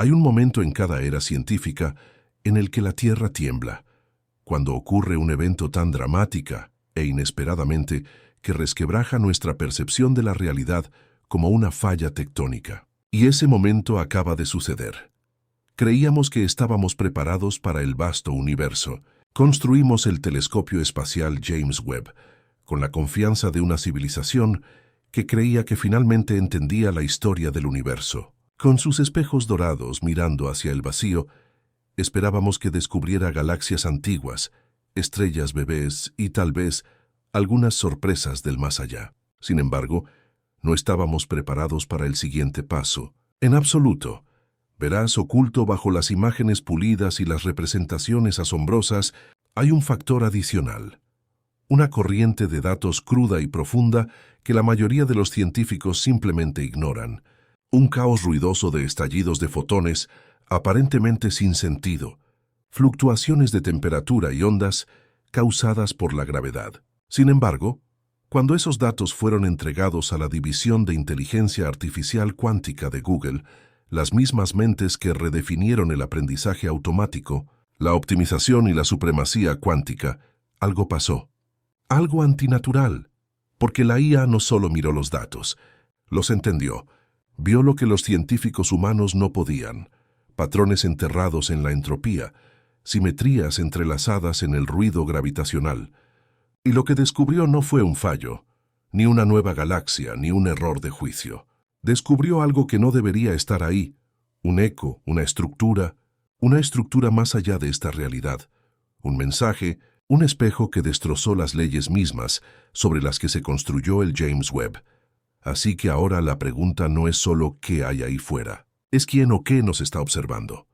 Hay un momento en cada era científica en el que la Tierra tiembla, cuando ocurre un evento tan dramática e inesperadamente que resquebraja nuestra percepción de la realidad como una falla tectónica. Y ese momento acaba de suceder. Creíamos que estábamos preparados para el vasto universo. Construimos el telescopio espacial James Webb, con la confianza de una civilización que creía que finalmente entendía la historia del universo. Con sus espejos dorados mirando hacia el vacío, esperábamos que descubriera galaxias antiguas, estrellas bebés y tal vez algunas sorpresas del más allá. Sin embargo, no estábamos preparados para el siguiente paso. En absoluto. Verás, oculto bajo las imágenes pulidas y las representaciones asombrosas, hay un factor adicional. Una corriente de datos cruda y profunda que la mayoría de los científicos simplemente ignoran. Un caos ruidoso de estallidos de fotones, aparentemente sin sentido. Fluctuaciones de temperatura y ondas causadas por la gravedad. Sin embargo, cuando esos datos fueron entregados a la División de Inteligencia Artificial Cuántica de Google, las mismas mentes que redefinieron el aprendizaje automático, la optimización y la supremacía cuántica, algo pasó. Algo antinatural, porque la IA no solo miró los datos, los entendió, vio lo que los científicos humanos no podían, patrones enterrados en la entropía, simetrías entrelazadas en el ruido gravitacional. Y lo que descubrió no fue un fallo, ni una nueva galaxia, ni un error de juicio. Descubrió algo que no debería estar ahí, un eco, una estructura más allá de esta realidad, un mensaje, un espejo que destrozó las leyes mismas sobre las que se construyó el James Webb. Así que ahora la pregunta no es solo qué hay ahí fuera, es quién o qué nos está observando.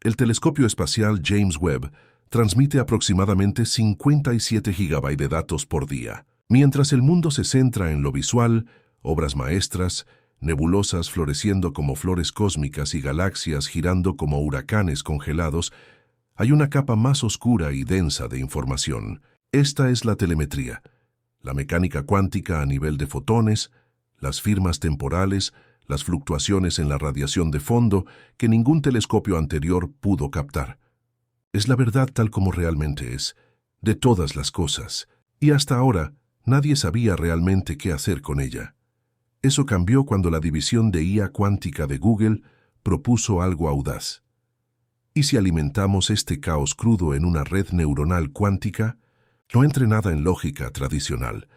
El telescopio espacial James Webb transmite aproximadamente 57 GB de datos por día. Mientras el mundo se centra en lo visual, obras maestras, nebulosas floreciendo como flores cósmicas y galaxias girando como huracanes congelados, hay una capa más oscura y densa de información. Esta es la telemetría, la mecánica cuántica a nivel de fotones, las firmas temporales, las fluctuaciones en la radiación de fondo que ningún telescopio anterior pudo captar. Es la verdad tal como realmente es, de todas las cosas, y hasta ahora nadie sabía realmente qué hacer con ella. Eso cambió cuando la división de IA cuántica de Google propuso algo audaz. ¿Y si alimentamos este caos crudo en una red neuronal cuántica, no entrenada en lógica tradicional,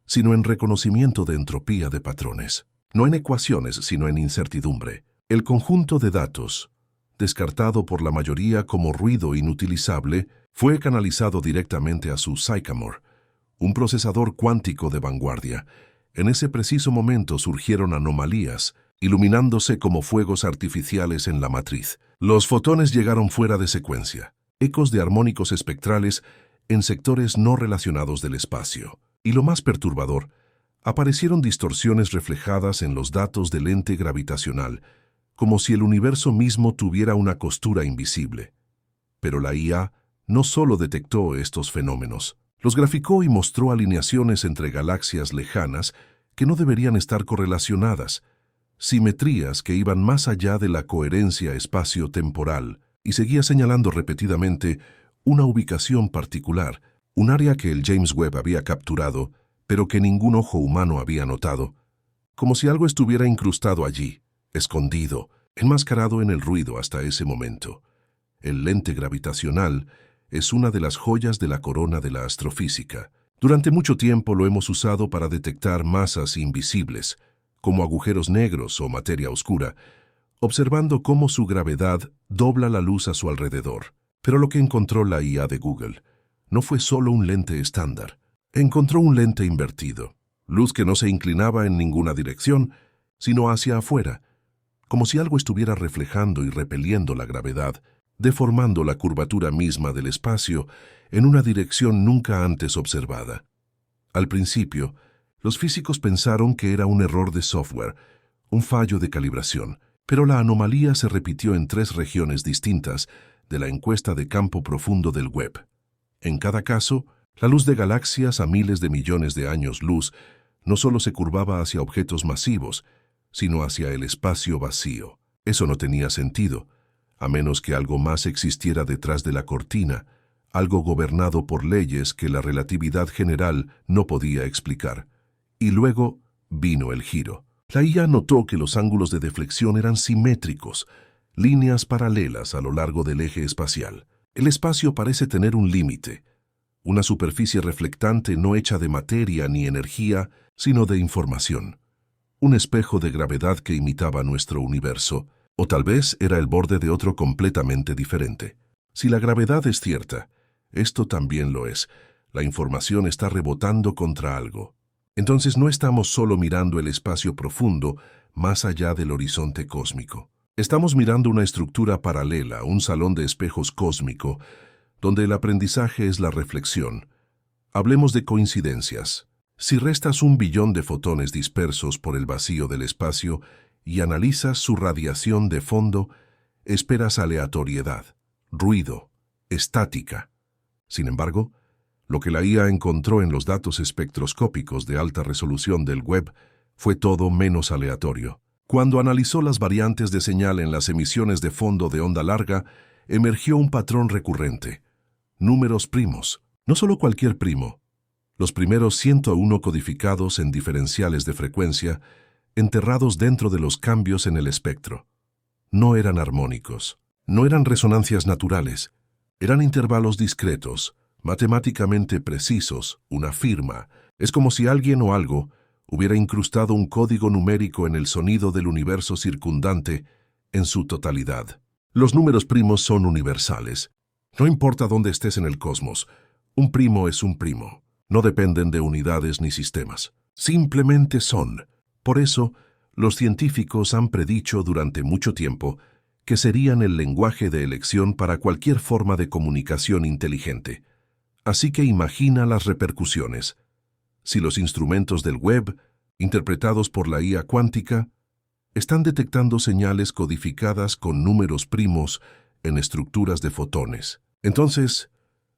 sino en reconocimiento de entropía de patrones? No en ecuaciones, sino en incertidumbre. El conjunto de datos, descartado por la mayoría como ruido inutilizable, fue canalizado directamente a su Sycamore, un procesador cuántico de vanguardia. En ese preciso momento surgieron anomalías, iluminándose como fuegos artificiales en la matriz. Los fotones llegaron fuera de secuencia, ecos de armónicos espectrales en sectores no relacionados del espacio. Y lo más perturbador, aparecieron distorsiones reflejadas en los datos del lente gravitacional, como si el universo mismo tuviera una costura invisible. Pero la IA no solo detectó estos fenómenos, los graficó y mostró alineaciones entre galaxias lejanas que no deberían estar correlacionadas, simetrías que iban más allá de la coherencia espacio-temporal, y seguía señalando repetidamente una ubicación particular, un área que el James Webb había capturado, pero que ningún ojo humano había notado, como si algo estuviera incrustado allí, escondido, enmascarado en el ruido hasta ese momento. El lente gravitacional es una de las joyas de la corona de la astrofísica. Durante mucho tiempo lo hemos usado para detectar masas invisibles, como agujeros negros o materia oscura, observando cómo su gravedad dobla la luz a su alrededor. Pero lo que encontró la IA de Google no fue solo un lente estándar. Encontró un lente invertido, luz que no se inclinaba en ninguna dirección, sino hacia afuera, como si algo estuviera reflejando y repeliendo la gravedad, deformando la curvatura misma del espacio en una dirección nunca antes observada. Al principio, los físicos pensaron que era un error de software, un fallo de calibración, pero la anomalía se repitió en 3 regiones distintas de la encuesta de campo profundo del Webb. En cada caso, la luz de galaxias a miles de millones de años luz no solo se curvaba hacia objetos masivos, sino hacia el espacio vacío. Eso no tenía sentido. a menos que algo más existiera detrás de la cortina, algo gobernado por leyes que la relatividad general no podía explicar. Y luego vino el giro. La IA notó que los ángulos de deflexión eran simétricos, líneas paralelas a lo largo del eje espacial. El espacio parece tener un límite, una superficie reflectante no hecha de materia ni energía, sino de información. Un espejo de gravedad que imitaba nuestro universo, o tal vez era el borde de otro completamente diferente. Si la gravedad es cierta, esto también lo es. La información está rebotando contra algo. Entonces no estamos solo mirando el espacio profundo más allá del horizonte cósmico. Estamos mirando una estructura paralela, un salón de espejos cósmico, donde el aprendizaje es la reflexión. Hablemos de coincidencias. Si restas 1 billón de fotones dispersos por el vacío del espacio y analizas su radiación de fondo, esperas aleatoriedad, ruido, estática. Sin embargo, lo que la IA encontró en los datos espectroscópicos de alta resolución del web fue todo menos aleatorio. Cuando analizó las variantes de señal en las emisiones de fondo de onda larga, emergió un patrón recurrente. Números primos. No solo cualquier primo. Los primeros 101 codificados en diferenciales de frecuencia, enterrados dentro de los cambios en el espectro. No eran armónicos. No eran resonancias naturales. Eran intervalos discretos, matemáticamente precisos, una firma. Es como si alguien o algo hubiera incrustado un código numérico en el sonido del universo circundante en su totalidad. Los números primos son universales. No importa dónde estés en el cosmos, un primo es un primo. No dependen de unidades ni sistemas. Simplemente son. Por eso, los científicos han predicho durante mucho tiempo que serían el lenguaje de elección para cualquier forma de comunicación inteligente. Así que imagina las repercusiones. Si los instrumentos del web, interpretados por la IA cuántica, están detectando señales codificadas con números primos en estructuras de fotones, entonces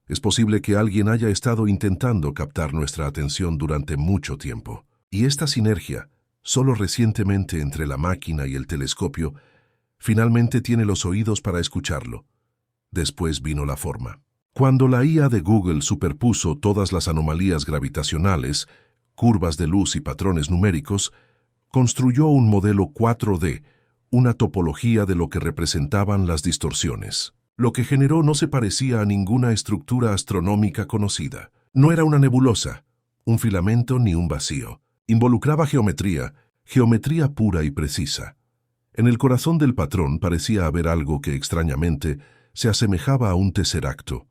es posible que alguien haya estado intentando captar nuestra atención durante mucho tiempo. Y esta sinergia, solo recientemente entre la máquina y el telescopio, finalmente tiene los oídos para escucharlo. Después vino la forma. Cuando la IA de Google superpuso todas las anomalías gravitacionales, curvas de luz y patrones numéricos, construyó un modelo 4D, una topología de lo que representaban las distorsiones. Lo que generó no se parecía a ninguna estructura astronómica conocida. No era una nebulosa, un filamento ni un vacío. Involucraba geometría pura y precisa. En el corazón del patrón parecía haber algo que extrañamente se asemejaba a un tesseracto,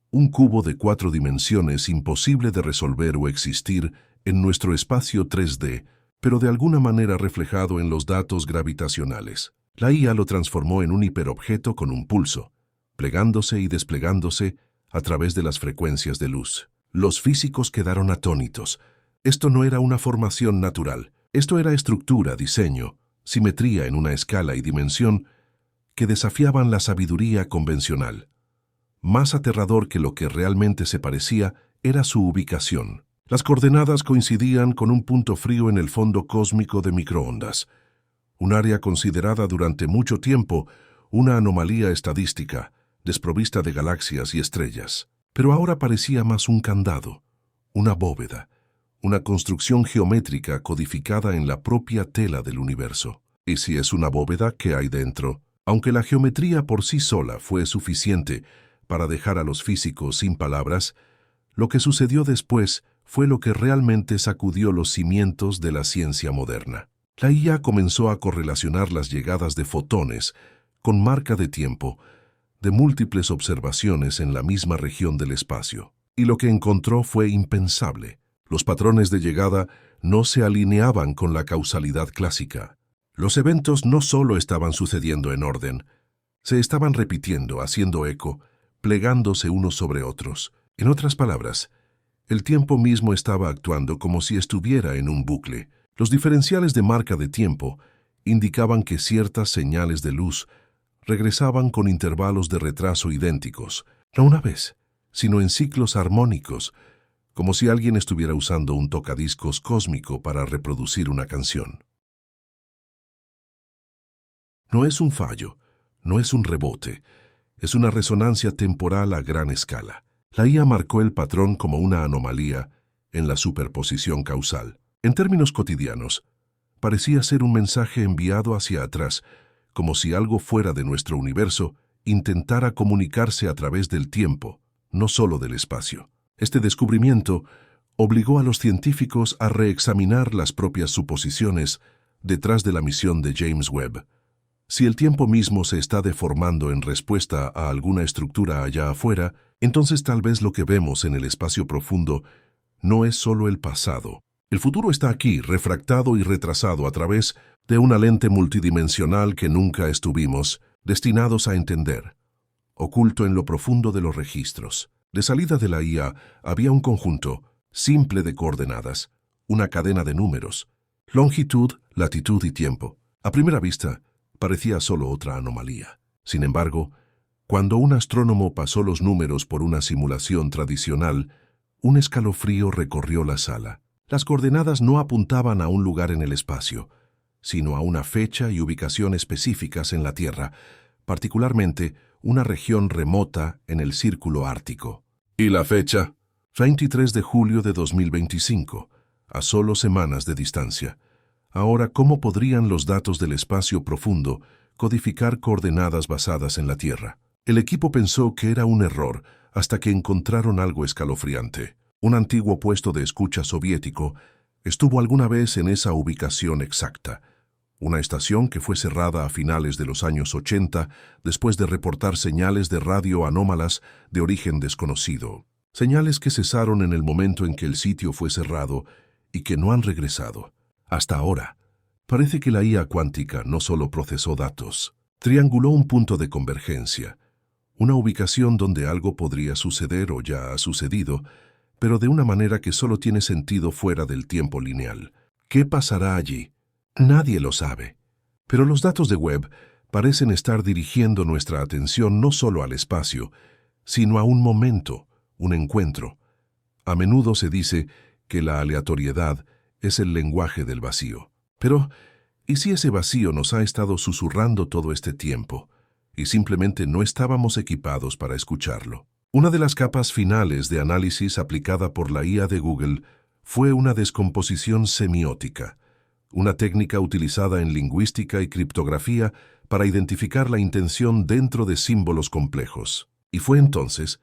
un cubo de 4 dimensiones imposible de resolver o existir en nuestro espacio 3D, pero de alguna manera reflejado en los datos gravitacionales. La IA lo transformó en un hiperobjeto con un pulso, plegándose y desplegándose a través de las frecuencias de luz. Los físicos quedaron atónitos. Esto no era una formación natural. Esto era estructura, diseño, simetría en una escala y dimensión que desafiaban la sabiduría convencional. Más aterrador que lo que realmente se parecía era su ubicación. Las coordenadas coincidían con un punto frío en el fondo cósmico de microondas, un área considerada durante mucho tiempo una anomalía estadística, desprovista de galaxias y estrellas. Pero ahora parecía más un candado, una bóveda, una construcción geométrica codificada en la propia tela del universo. Y si es una bóveda, ¿qué hay dentro? Aunque la geometría por sí sola fue suficiente para dejar a los físicos sin palabras, lo que sucedió después fue lo que realmente sacudió los cimientos de la ciencia moderna. La IA comenzó a correlacionar las llegadas de fotones con marca de tiempo de múltiples observaciones en la misma región del espacio. Y lo que encontró fue impensable. Los patrones de llegada no se alineaban con la causalidad clásica. Los eventos no solo estaban sucediendo en orden, se estaban repitiendo, haciendo eco, plegándose unos sobre otros. En otras palabras, el tiempo mismo estaba actuando como si estuviera en un bucle. Los diferenciales de marca de tiempo indicaban que ciertas señales de luz regresaban con intervalos de retraso idénticos, no una vez, sino en ciclos armónicos, como si alguien estuviera usando un tocadiscos cósmico para reproducir una canción. No es un fallo, No es un rebote, es una resonancia temporal a gran escala. La IA marcó el patrón como una anomalía en la superposición causal. En términos cotidianos, parecía ser un mensaje enviado hacia atrás, como si algo fuera de nuestro universo intentara comunicarse a través del tiempo, no solo del espacio. Este descubrimiento obligó a los científicos a reexaminar las propias suposiciones detrás de la misión de James Webb. Si el tiempo mismo se está deformando en respuesta a alguna estructura allá afuera, entonces tal vez lo que vemos en el espacio profundo no es solo el pasado. El futuro está aquí, refractado y retrasado a través de una lente multidimensional que nunca estuvimos destinados a entender, oculto en lo profundo de los registros. De salida de la IA había un conjunto simple de coordenadas, una cadena de números, longitud, latitud y tiempo. A primera vista, parecía solo otra anomalía. Sin embargo, cuando un astrónomo pasó los números por una simulación tradicional, un escalofrío recorrió la sala. Las coordenadas no apuntaban a un lugar en el espacio, sino a una fecha y ubicación específicas en la Tierra, particularmente una región remota en el Círculo Ártico. ¿Y la fecha? 23 de julio de 2025, a solo semanas de distancia. Ahora, ¿cómo podrían los datos del espacio profundo codificar coordenadas basadas en la Tierra? El equipo pensó que era un error hasta que encontraron algo escalofriante. Un antiguo puesto de escucha soviético estuvo alguna vez en esa ubicación exacta. Una estación que fue cerrada a finales de los años 80 después de reportar señales de radio anómalas de origen desconocido. Señales que cesaron en el momento en que el sitio fue cerrado y que no han regresado. Hasta ahora, parece que la IA cuántica no solo procesó datos, trianguló un punto de convergencia, una ubicación donde algo podría suceder o ya ha sucedido, pero de una manera que solo tiene sentido fuera del tiempo lineal. ¿Qué pasará allí? Nadie lo sabe. Pero los datos de Webb parecen estar dirigiendo nuestra atención no solo al espacio, sino a un momento, un encuentro. A menudo se dice que la aleatoriedad es el lenguaje del vacío. Pero, ¿y si ese vacío nos ha estado susurrando todo este tiempo y simplemente no estábamos equipados para escucharlo? Una de las capas finales de análisis aplicada por la IA de Google fue una descomposición semiótica, una técnica utilizada en lingüística y criptografía para identificar la intención dentro de símbolos complejos. Y fue entonces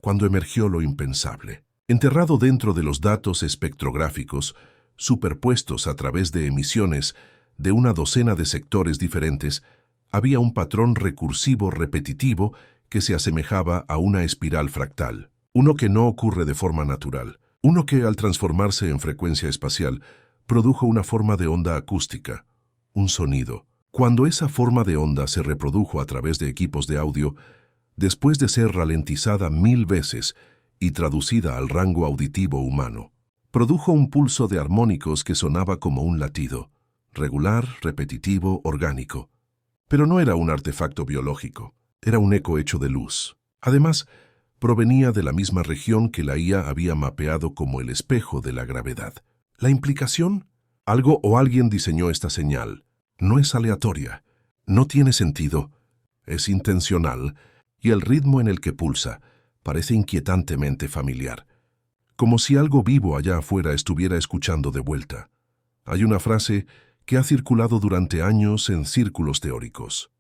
cuando emergió lo impensable. Enterrado dentro de los datos espectrográficos, superpuestos a través de emisiones de una docena de sectores diferentes, había un patrón recursivo repetitivo que se asemejaba a una espiral fractal. Uno que no ocurre de forma natural. Uno que, al transformarse en frecuencia espacial, produjo una forma de onda acústica, un sonido. Cuando esa forma de onda se reprodujo a través de equipos de audio, después de ser ralentizada 1000 veces y traducida al rango auditivo humano, produjo un pulso de armónicos que sonaba como un latido, regular, repetitivo, orgánico. Pero no era un artefacto biológico, era un eco hecho de luz. Además, provenía de la misma región que la IA había mapeado como el espejo de la gravedad. ¿La implicación? Algo o alguien diseñó esta señal. No es aleatoria, no tiene sentido, es intencional, y el ritmo en el que pulsa parece inquietantemente familiar, como si algo vivo allá afuera estuviera escuchando de vuelta. Hay una frase que ha circulado durante años en círculos teóricos.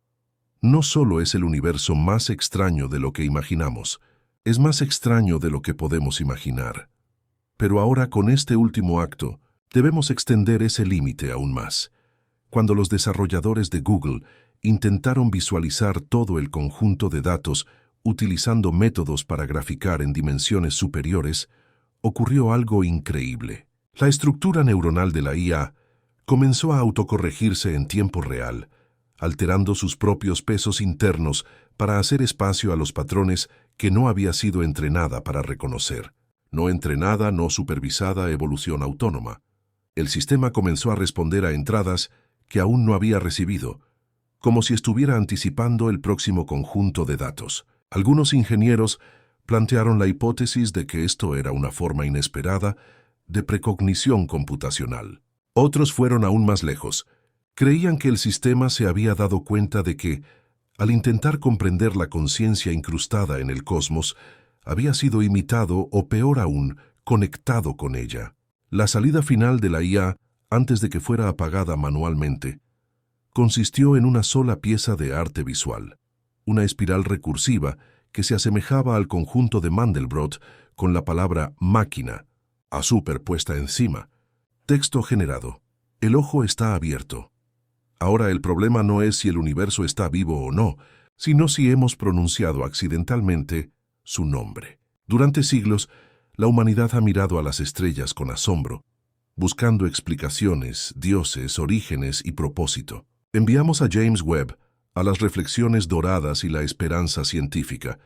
No solo es el universo más extraño de lo que imaginamos, es más extraño de lo que podemos imaginar. Pero ahora, con este último acto, debemos extender ese límite aún más. Cuando los desarrolladores de Google intentaron visualizar todo el conjunto de datos utilizando métodos para graficar en dimensiones superiores, ocurrió algo increíble. La estructura neuronal de la IA comenzó a autocorregirse en tiempo real, alterando sus propios pesos internos para hacer espacio a los patrones que no había sido entrenada para reconocer. No entrenada, no supervisada evolución autónoma. El sistema comenzó a responder a entradas que aún no había recibido, como si estuviera anticipando el próximo conjunto de datos. Algunos ingenieros plantearon la hipótesis de que esto era una forma inesperada de precognición computacional. Otros fueron aún más lejos. Creían que el sistema se había dado cuenta de que, al intentar comprender la conciencia incrustada en el cosmos, había sido imitado o, peor aún, conectado con ella. La salida final de la IA, antes de que fuera apagada manualmente, consistió en una sola pieza de arte visual, una espiral recursiva que se asemejaba al conjunto de Mandelbrot con la palabra máquina, superpuesta encima. Texto generado. El ojo está abierto. Ahora el problema no es si el universo está vivo o no, sino si hemos pronunciado accidentalmente su nombre. Durante siglos, la humanidad ha mirado a las estrellas con asombro, buscando explicaciones, dioses, orígenes y propósito. Enviamos a James Webb a las reflexiones doradas y la esperanza científica,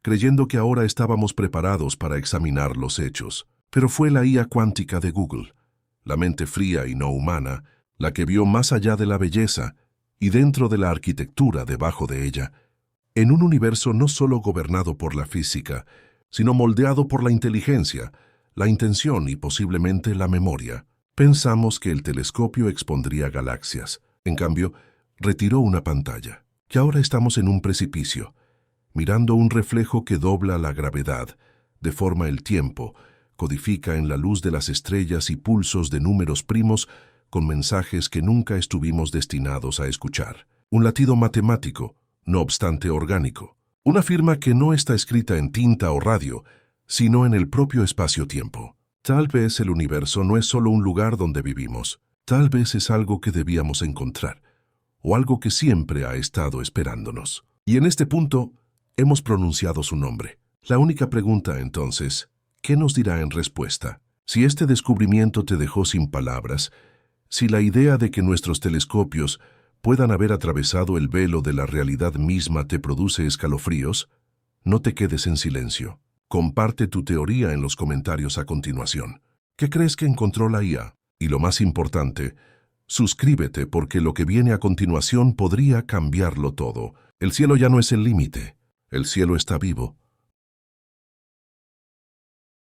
creyendo que ahora estábamos preparados para examinar los hechos. Pero fue la IA cuántica de Google, la mente fría y no humana, la que vio más allá de la belleza y dentro de la arquitectura debajo de ella, en un universo no solo gobernado por la física, sino moldeado por la inteligencia, la intención y posiblemente la memoria. Pensamos que el telescopio expondría galaxias. En cambio, retiró una pantalla, que ahora estamos en un precipicio, mirando un reflejo que dobla la gravedad, deforma el tiempo, codifica en la luz de las estrellas y pulsos de números primos con mensajes que nunca estuvimos destinados a escuchar. Un latido matemático, no obstante orgánico. Una firma que no está escrita en tinta o radio, sino en el propio espacio-tiempo. Tal vez el universo no es solo un lugar donde vivimos. Tal vez es algo que debíamos encontrar, o algo que siempre ha estado esperándonos. Y en este punto, hemos pronunciado su nombre. La única pregunta, entonces, ¿qué nos dirá en respuesta? Si este descubrimiento te dejó sin palabras, si la idea de que nuestros telescopios puedan haber atravesado el velo de la realidad misma te produce escalofríos, no te quedes en silencio. Comparte tu teoría en los comentarios a continuación. ¿Qué crees que encontró la IA? Y lo más importante, suscríbete porque lo que viene a continuación podría cambiarlo todo. El cielo ya no es el límite. El cielo está vivo.